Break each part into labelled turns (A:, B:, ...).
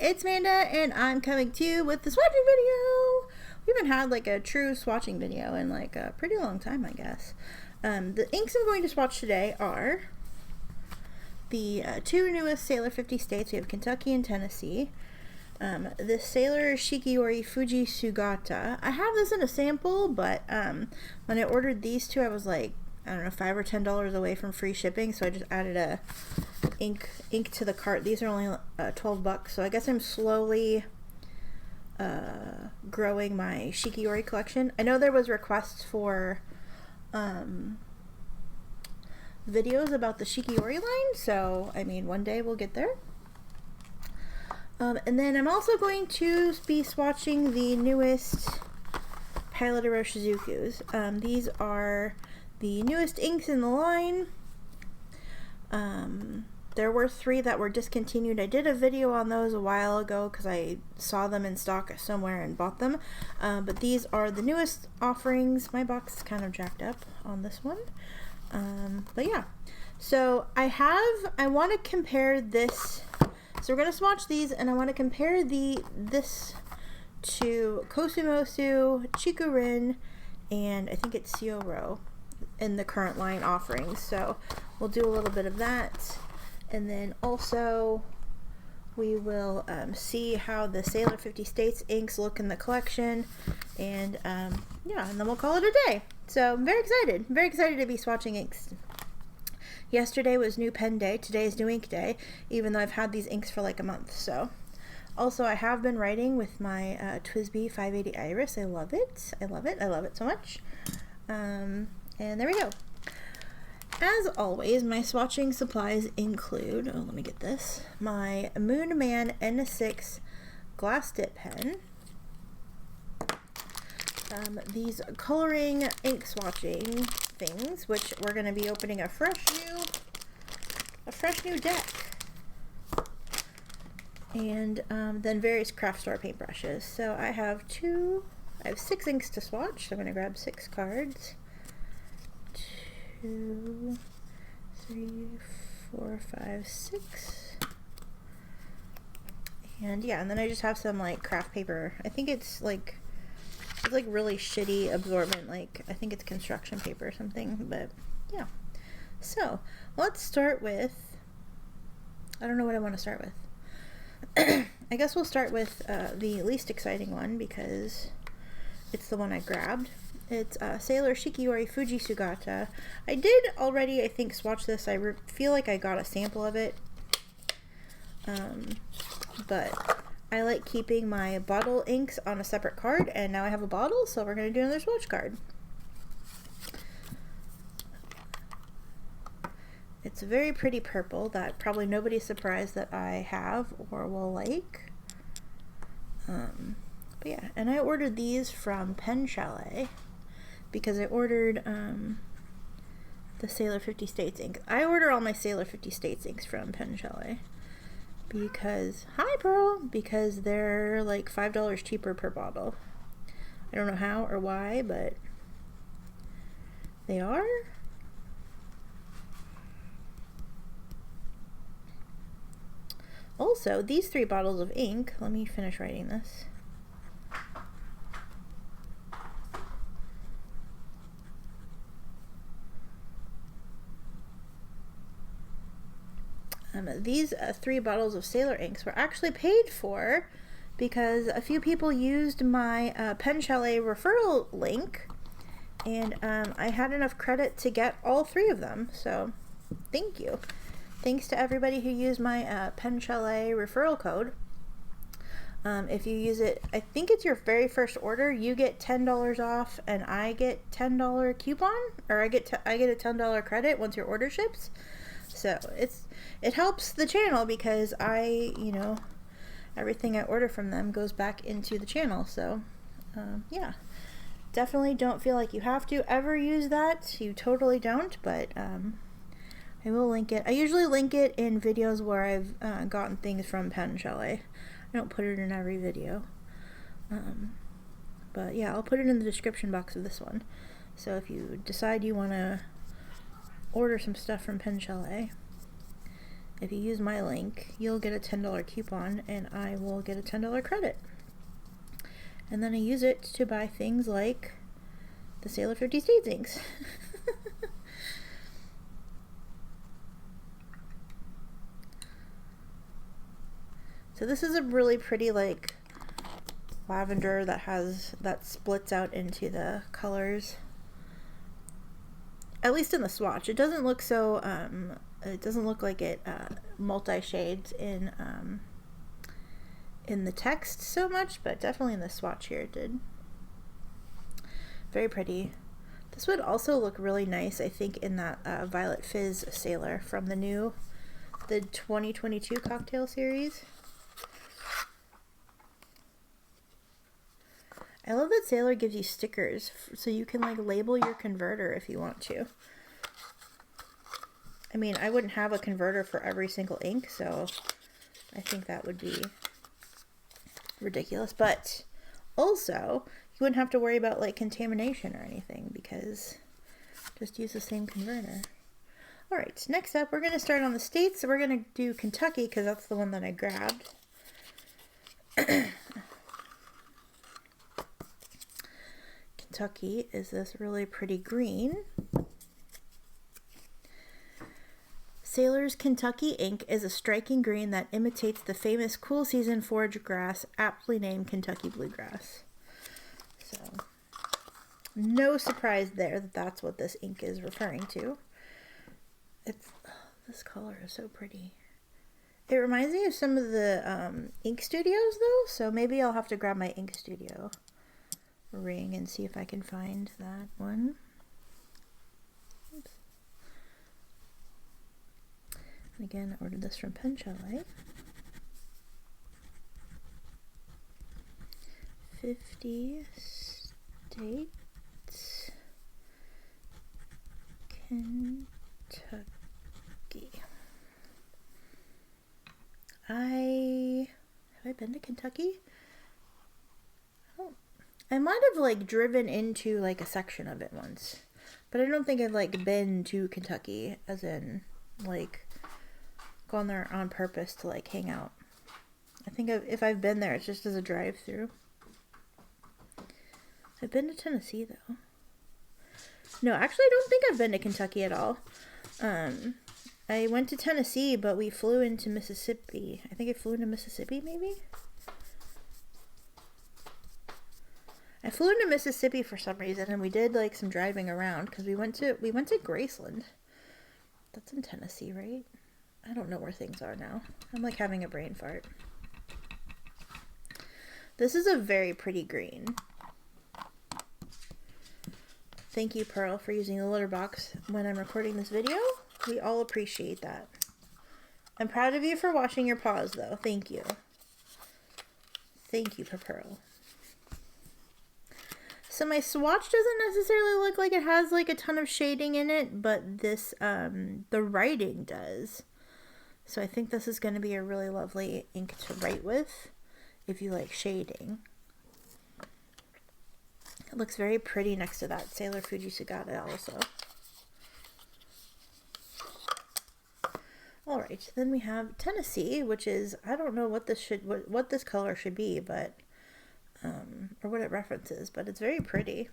A: It's Amanda, and I'm coming to you with the swatching video. We haven't had like a true swatching video in like a pretty long time, I guess. The inks I'm going to swatch today are the two newest Sailor 50 states. We have Kentucky and Tennessee. The Sailor Shikiori Fuji-Sugata. I have this in a sample, but when I ordered these two, I was like, I don't know, $5 or $10 away from free shipping, so I just added a ink to the cart. These are only $12, so I guess I'm slowly growing my Shikiori collection. I know there was requests for videos about the Shikiori line, so I mean, one day we'll get there. And then I'm also going to be swatching the newest Pilot Iroshizukus. These are the newest inks in the line. There were 3 that were discontinued. I did a video on those a while ago because I saw them in stock somewhere and bought them. But these are the newest offerings. My box is kind of jacked up on this one. But yeah. So I want to compare this. So we're going to swatch these, and I want to compare this to Kosumosu, Chikurin, and I think it's Shikiori in the current line offerings. So we'll do a little bit of that, and then also we will see how the Sailor 50 States inks look in the collection, and yeah, and then we'll call it a day. So I'm very excited to be swatching inks. Yesterday was new pen day, today is new ink day, even though I've had these inks for like a month. So also I have been writing with my TWSBI 580 Iris. I love it so much. And there we go. As always, my swatching supplies include, let me get this, my Moon Man N6 glass dip pen, these coloring ink swatching things, which we're going to be opening a fresh new deck, and then various craft store paintbrushes. So I have 6 inks to swatch, so I'm going to grab 6 cards. 2, 3, 4, 5, 6. And yeah, and then I just have some like craft paper. I think it's like really shitty absorbent, like I think it's construction paper or something, but yeah. So let's start with, I don't know what I want to start with. I guess we'll start with the least exciting one because it's the one I grabbed. It's Sailor Shikiori Fuji-Sugata. I did already, I think, swatch this. I feel like I got a sample of it, but I like keeping my bottle inks on a separate card, and now I have a bottle, so we're going to do another swatch card. It's a very pretty purple that probably nobody's surprised that I have or will like. But yeah, and I ordered these from Pen Chalet because I ordered the Sailor 50 States ink. I order all my Sailor 50 States inks from Pen Chalet because, hi Pearl, because they're like $5 cheaper per bottle. I don't know how or why, but they are. Also, these 3 bottles of ink, let me finish writing this. These 3 bottles of Sailor inks were actually paid for because a few people used my Pen Chalet referral link, and I had enough credit to get all 3 of them, so thank you. Thanks to everybody who used my Pen Chalet referral code. If you use it, I think it's your very first order, you get $10 off, and I get $10 coupon, or I get a $10 credit once your order ships. So it helps the channel because everything I order from them goes back into the channel. So yeah, definitely don't feel like you have to ever use that. You totally don't, but I will link it. I usually link it in videos where I've gotten things from Pen Chalet. I don't put it in every video. But yeah, I'll put it in the description box of this one. So if you decide you want to order some stuff from Pen Chalet, if you use my link, you'll get a $10 coupon and I will get a $10 credit. And then I use it to buy things like the Sailor 50 States inks. So this is a really pretty like lavender that splits out into the colors. At least in the swatch. It doesn't look so it doesn't look like it multi-shades in the text so much, but definitely in the swatch here it did. Very pretty. This would also look really nice, I think, in that Violet Fizz Sailor from the 2022 cocktail series. I love that Sailor gives you stickers so you can like label your converter if you want to. I mean, I wouldn't have a converter for every single ink, so I think that would be ridiculous. But also, you wouldn't have to worry about like contamination or anything because just use the same converter. Alright, next up we're going to start on the states. So we're going to do Kentucky because that's the one that I grabbed. Kentucky is this really pretty green. Sailor's Kentucky ink is a striking green that imitates the famous cool season forage grass, aptly named Kentucky bluegrass. So, no surprise there that that's what this ink is referring to. This color is so pretty. It reminds me of some of the ink studios though, so maybe I'll have to grab my ink studio ring and see if I can find that one. Oops. And again, I ordered this from Pen Chalet. 50 States, Kentucky. Have I been to Kentucky? I might have like driven into like a section of it once, but I don't think I've like been to Kentucky as in like gone there on purpose to like hang out. I think if I've been there, it's just as a drive-through. I've been to Tennessee though. No, actually I don't think I've been to Kentucky at all. I went to Tennessee, but we flew into Mississippi. I think I flew into Mississippi maybe? I flew into Mississippi for some reason, and we did like some driving around because we went to Graceland. That's in Tennessee, right? I don't know where things are now. I'm like having a brain fart. This is a very pretty green. Thank you, Pearl, for using the litter box when I'm recording this video. We all appreciate that. I'm proud of you for washing your paws, though. Thank you. Thank you, Pearl. So my swatch doesn't necessarily look like it has like a ton of shading in it, but this, the writing does. So I think this is going to be a really lovely ink to write with if you like shading. It looks very pretty next to that Sailor Fuji-Sugata also. Alright, then we have Tennessee, which is, I don't know what this color should be, but or what it references, but it's very pretty.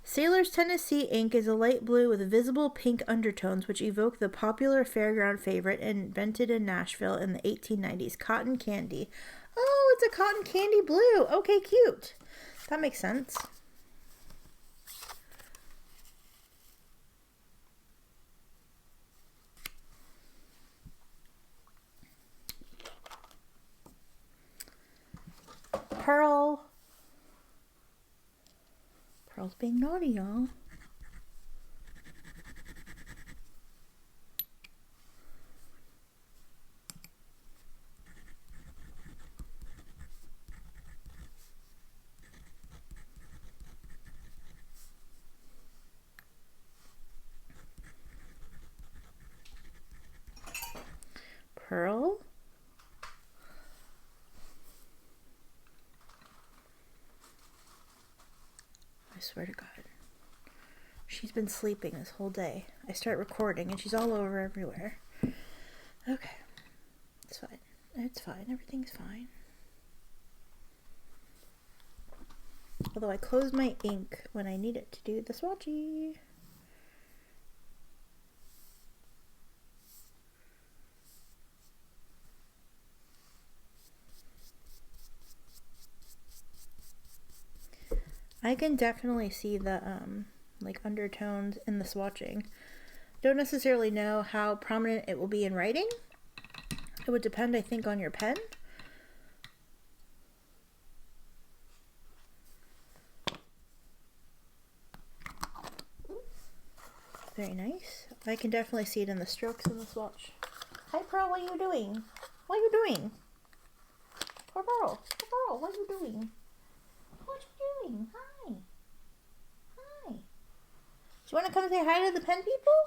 A: Sailor's Tennessee ink is a light blue with visible pink undertones which evoke the popular fairground favorite invented in Nashville in the 1890s, cotton candy. Oh, it's a cotton candy blue. Okay, cute. That makes sense. Pearl's being naughty, y'all. Pearl? I swear to God. She's been sleeping this whole day. I start recording and she's all over everywhere. Okay. It's fine. It's fine. Everything's fine. Although I closed my ink when I need it to do the swatchy. I can definitely see the like undertones in the swatching. Don't necessarily know how prominent it will be in writing. It would depend, I think, on your pen. Very nice. I can definitely see it in the strokes in the swatch. Hi, Pearl, what are you doing? What are you doing? Poor Pearl. Poor Pearl, what are you doing? What are you doing? Hi. Hi. Do you want to come say hi to the pen people?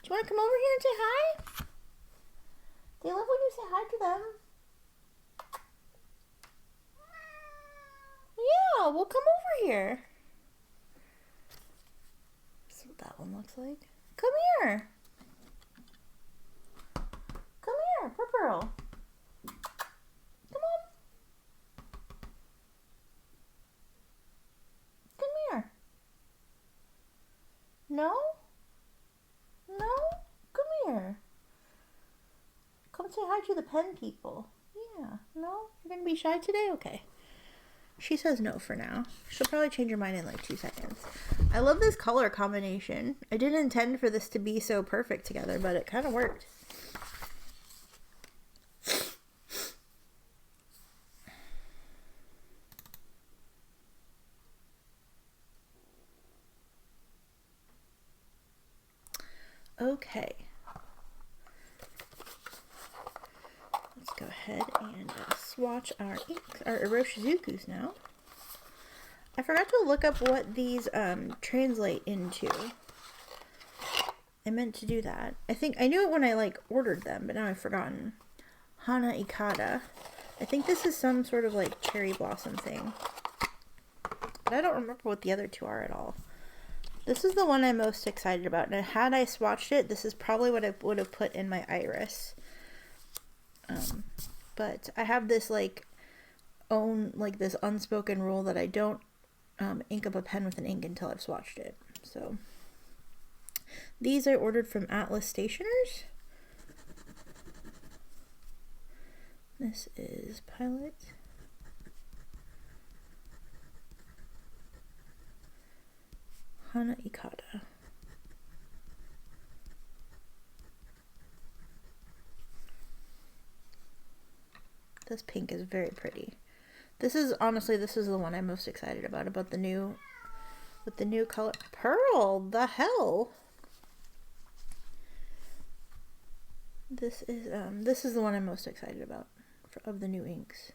A: Do you want to come over here and say hi? They love when you say hi to them. Yeah, well, come over here. That's what that one looks like. Come here. Come here, Pearl. Come on. Come here. No? No? Come here. Come say hi to the pen people. Yeah. No? You're going to be shy today? Okay. She says no for now. She'll probably change her mind in like 2 seconds. I love this color combination. I didn't intend for this to be so perfect together, but it kind of worked. Okay. Let's go ahead and swatch our inks, our Iroshizukus now. I forgot to look up what these translate into. I meant to do that. I think I knew it when I like ordered them, but now I've forgotten. Hana-ikada. I think this is some sort of like cherry blossom thing. But I don't remember what the other two are at all. This is the one I'm most excited about. And had I swatched it, this is probably what I would have put in my iris. But I have this like this unspoken rule that I don't ink up a pen with an ink until I've swatched it. So these I ordered from Atlas Stationers. This is Pilot Hana-ikada. This pink is very pretty. This is honestly, this is the one I'm most excited about the new, with the new color. Pearl, the hell? This is the one I'm most excited about of the new inks.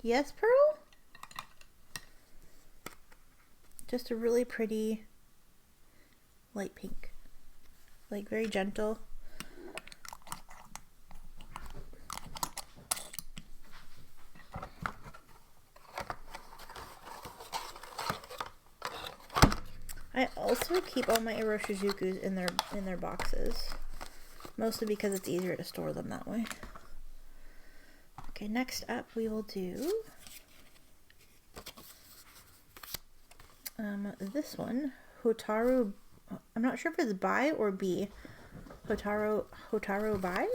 A: Yes, Pearl? Just a really pretty light pink. Like very gentle. I also keep all my Iroshizukus in their boxes. Mostly because it's easier to store them that way. Okay, next up we will do this one, Hotaru. I'm not sure if it's bi or B. Hotaru-bi.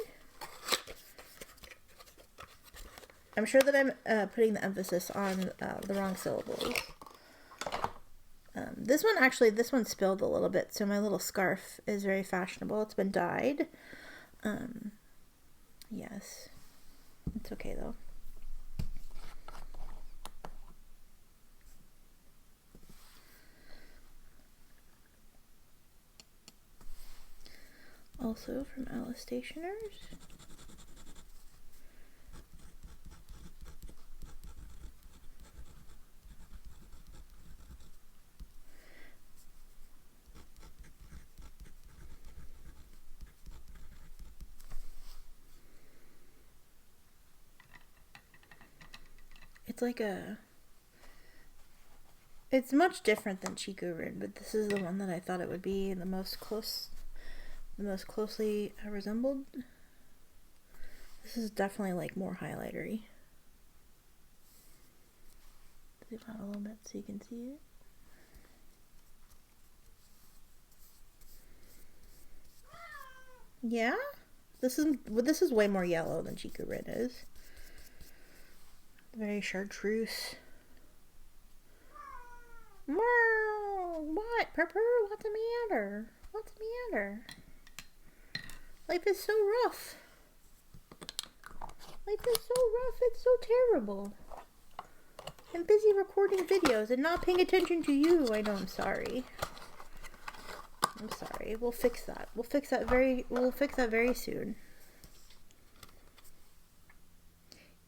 A: I'm sure that I'm putting the emphasis on the wrong syllables. This one spilled a little bit, so my little scarf is very fashionable. It's been dyed. Yes. It's okay though. Also from Atlas Stationers. It's like a... It's much different than Chikurin, but this is the one that I thought it would be the most closely resembled. This is definitely like more highlightery. Zoom out a little bit so you can see it. Yeah, this is way more yellow than Chikurin is. Very chartreuse. What, Purr? What's the matter? What's the matter? Life is so rough. Life is so rough. It's so terrible. I'm busy recording videos and not paying attention to you. I know. I'm sorry. I'm sorry. We'll fix that. We'll fix that very soon.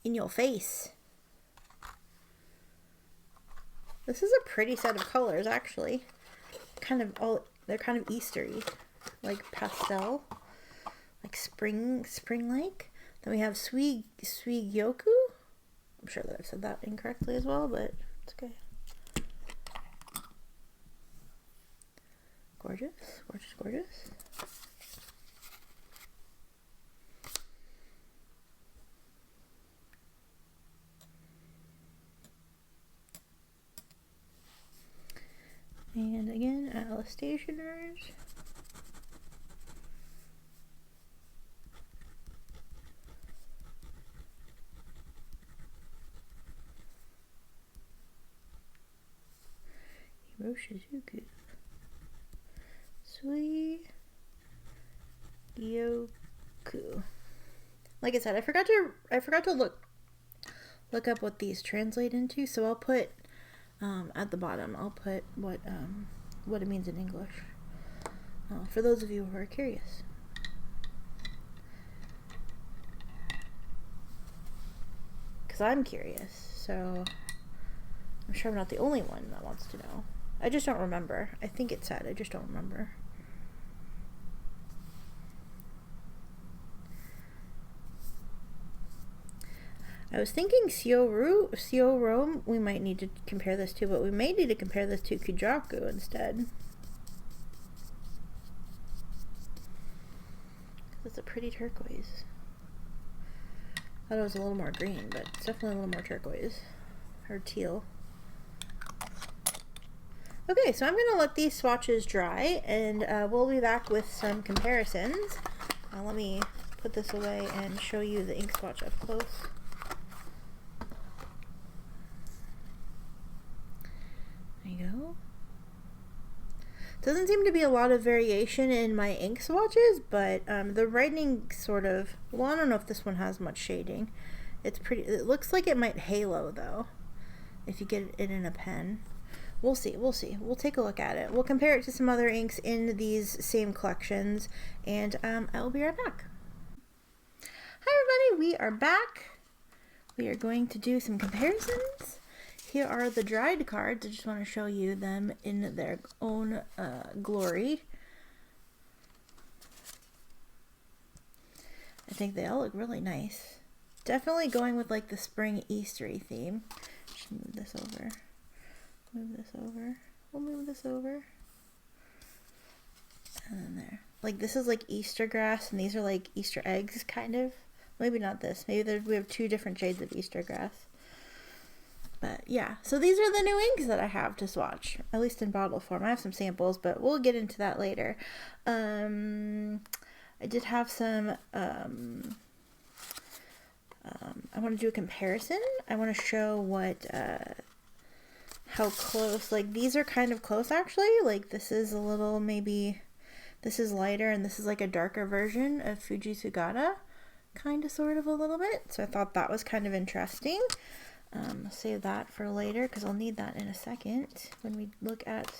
A: In your face. This is a pretty set of colors, actually. They're kind of Eastery, like pastel, like spring-like. Then we have Sui-gyoku. I'm sure that I've said that incorrectly as well, but it's okay. Gorgeous, gorgeous, gorgeous. And again, Alice Stationers. Iroshizuku. Sui-gyoku. Like I said, I forgot to look up what these translate into, so I'll put at the bottom, I'll put what it means in English, for those of you who are curious. Because I'm curious, so I'm sure I'm not the only one that wants to know. I just don't remember. I think it said, I just don't remember. I was thinking Sio-ro, we might need to compare this to, but we may need to compare this to Kujaku instead. It's a pretty turquoise. I thought it was a little more green, but it's definitely a little more turquoise. Or teal. Okay, so I'm going to let these swatches dry, and we'll be back with some comparisons. Let me put this away and show you the ink swatch up close. There you go. Doesn't seem to be a lot of variation in my ink swatches, but the writing sort of, well, I don't know if this one has much shading. It's pretty, it looks like it might halo though, if you get it in a pen. We'll see. We'll take a look at it. We'll compare it to some other inks in these same collections, and I'll be right back. Hi everybody, we are back. We are going to do some comparisons. Here are the dried cards. I just want to show you them in their own glory. I think they all look really nice. Definitely going with like the spring Eastery theme. Just move this over. Move this over. We'll move this over. And then there. Like this is like Easter grass, and these are like Easter eggs, kind of. Maybe not this. Maybe we have two different shades of Easter grass. But yeah, so these are the new inks that I have to swatch, at least in bottle form. I have some samples, but we'll get into that later. I did have some, I want to do a comparison. I want to show what, how close, like these are kind of close actually. Like this is a little, maybe this is lighter and this is like a darker version of Fuji-Sugata, kind of sort of a little bit. So I thought that was kind of interesting. I'll save that for later because I'll need that in a second when we look at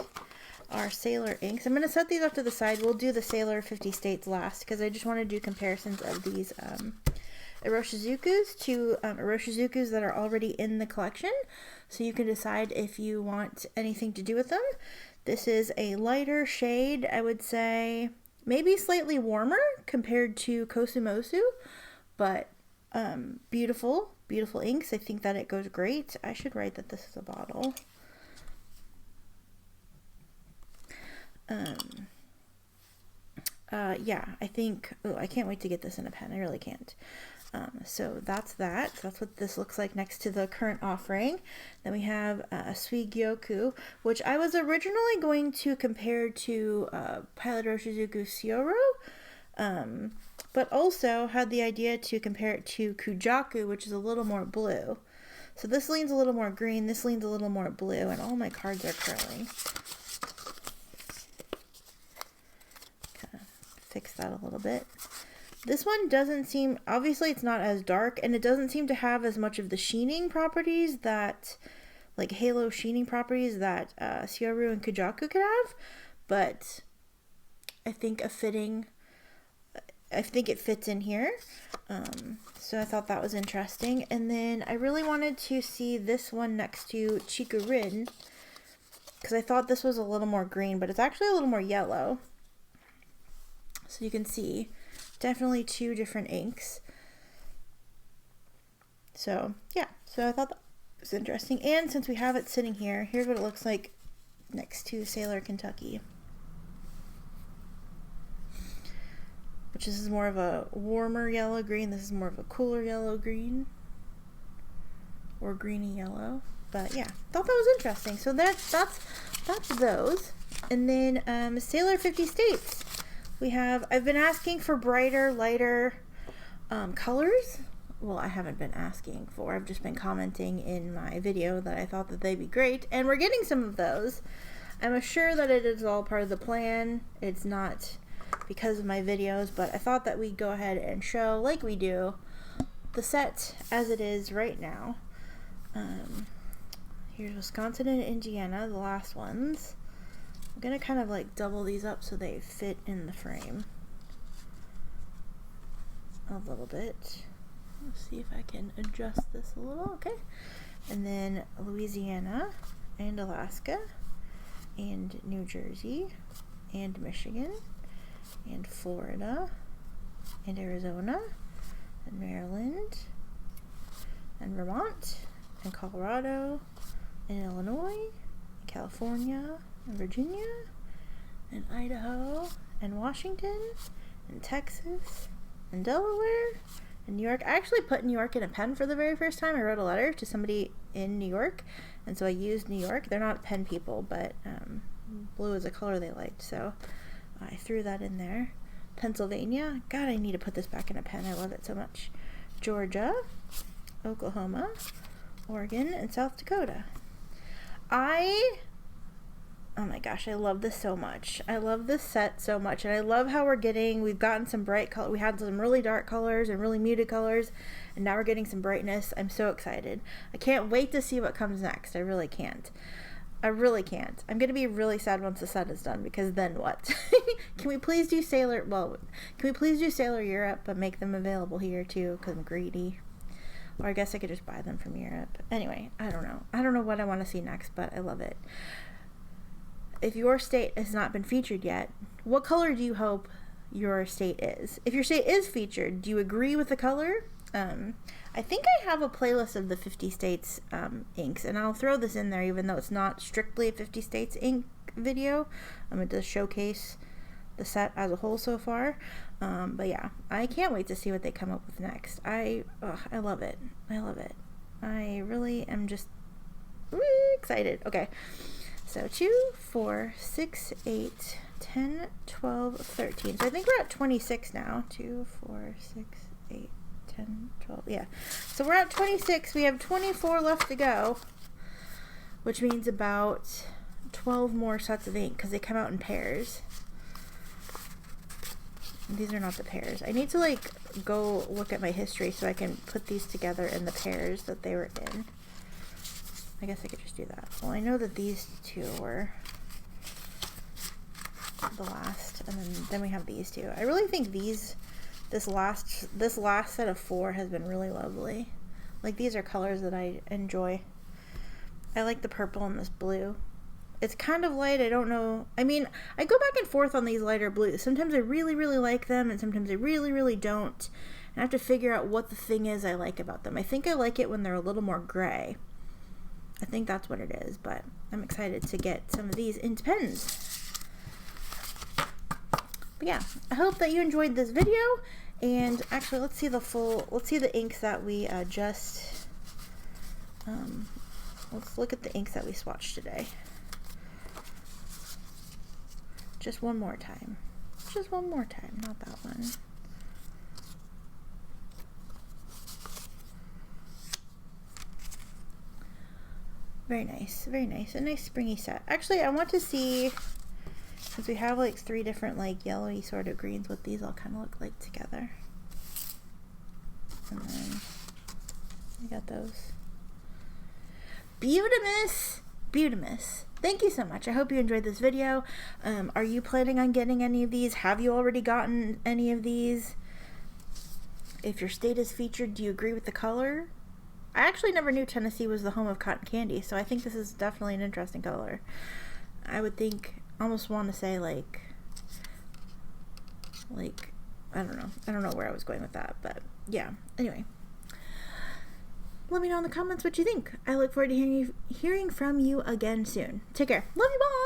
A: our Sailor inks. I'm going to set these off to the side. We'll do the Sailor 50 States last because I just want to do comparisons of these Iroshizukus to Iroshizukus that are already in the collection, so you can decide if you want anything to do with them. This is a lighter shade, I would say maybe slightly warmer compared to Kosumosu, but beautiful. beautiful inks. I think that it goes great. I should write that this is a bottle. Yeah, I think, oh, I can't wait to get this in a pen. I really can't. So that's that. That's what this looks like next to the current offering. Then we have Sui-gyoku, which I was originally going to compare to Pilot Iroshizuku Shikiori, but also had the idea to compare it to Kujaku, which is a little more blue. So this leans a little more green, this leans a little more blue, and all my cards are curling. Kind of fix that a little bit. This one doesn't seem, obviously it's not as dark, and it doesn't seem to have as much of the sheening properties that, like halo sheening properties that Shikiori and Kujaku could have, but I think it fits in here. So I thought that was interesting. And then I really wanted to see this one next to Chikurin, because I thought this was a little more green, but it's actually a little more yellow. So you can see definitely two different inks. So yeah, so I thought that was interesting. And since we have it sitting here, here's what it looks like next to Sailor Kentucky, which this is more of a warmer yellow green. This is more of a cooler yellow green, or greeny yellow. But yeah, thought that was interesting. So that's those. And then Sailor 50 States. I've been asking for brighter, lighter colors. Well, I haven't been asking for, I've just been commenting in my video that I thought that they'd be great, and we're getting some of those. I'm sure that it is all part of the plan. It's not because of my videos, but I thought that we'd go ahead and show, like we do, the set as it is right now. Here's Wisconsin and Indiana, the last ones. I'm gonna kind of like double these up so they fit in the frame a little bit. Let's see if I can adjust this a little. Okay. And then Louisiana and Alaska and New Jersey and Michigan and Florida and Arizona and Maryland and Vermont and Colorado and Illinois and California and Virginia and Idaho and Washington and Texas and Delaware and New York. I actually put New York in a pen for the very first time. I wrote a letter to somebody in New York, and so I used New York. They're not pen people, but blue is a color they liked, so I threw that in there. Pennsylvania. God, I need to put this back in a pen. I love it so much. Georgia, Oklahoma, Oregon, and South Dakota. Oh my gosh, I love this so much. I love this set so much, and I love how we've gotten some bright color. We had some really dark colors and really muted colors, and now we're getting some brightness. I'm so excited. I can't wait to see what comes next. I really can't. I really can't. I'm going to be really sad once the set is done, because then what? Can we please do Sailor Europe, but make them available here too, because I'm greedy. Or I guess I could just buy them from Europe. Anyway, I don't know. I don't know what I want to see next, but I love it. If your state has not been featured yet, what color do you hope your state is? If your state is featured, do you agree with the color? I think I have a playlist of the 50 states inks, and I'll throw this in there even though it's not strictly a 50 states ink video. It does showcase the set as a whole so far. But yeah, I can't wait to see what they come up with next. I love it. I love it. I really am just really excited. Okay. So 2, 4, 6, 8, 10, 12, 13. So I think we're at 26 now. 2, 4, 6, 8, 10, 12. Yeah. So we're at 26. We have 24 left to go, which means about 12 more sets of ink because they come out in pairs. These are not the pairs. I need to like go look at my history so I can put these together in the pairs that they were in. I guess I could just do that. Well, I know that these two were the last, and then we have these two. I really think this last set of 4 has been really lovely. Like, these are colors that I enjoy. I like the purple and this blue. It's kind of light. I don't know. I mean, I go back and forth on these lighter blues. Sometimes I really, really like them, and sometimes I really, really don't. I have to figure out what the thing is I like about them. I think I like it when they're a little more gray. I think that's what it is, but I'm excited to get some of these into pens. But yeah, I hope that you enjoyed this video. And actually, let's see the inks that we let's look at the inks that we swatched today. Just one more time. Just one more time, not that one. Very nice, very nice. A nice springy set. Actually, I want to see, since we have like 3 different like yellowy sort of greens, what these all kind of look like together. And then I got those. Beautimus! Beautimus. Thank you so much. I hope you enjoyed this video. Are you planning on getting any of these? Have you already gotten any of these? If your state is featured, do you agree with the color? I actually never knew Tennessee was the home of cotton candy, so I think this is definitely an interesting color. I would think, almost want to say like, I don't know. I don't know where I was going with that, but yeah. Anyway. Let me know in the comments what you think. I look forward to hearing from you again soon. Take care. Love you, bye!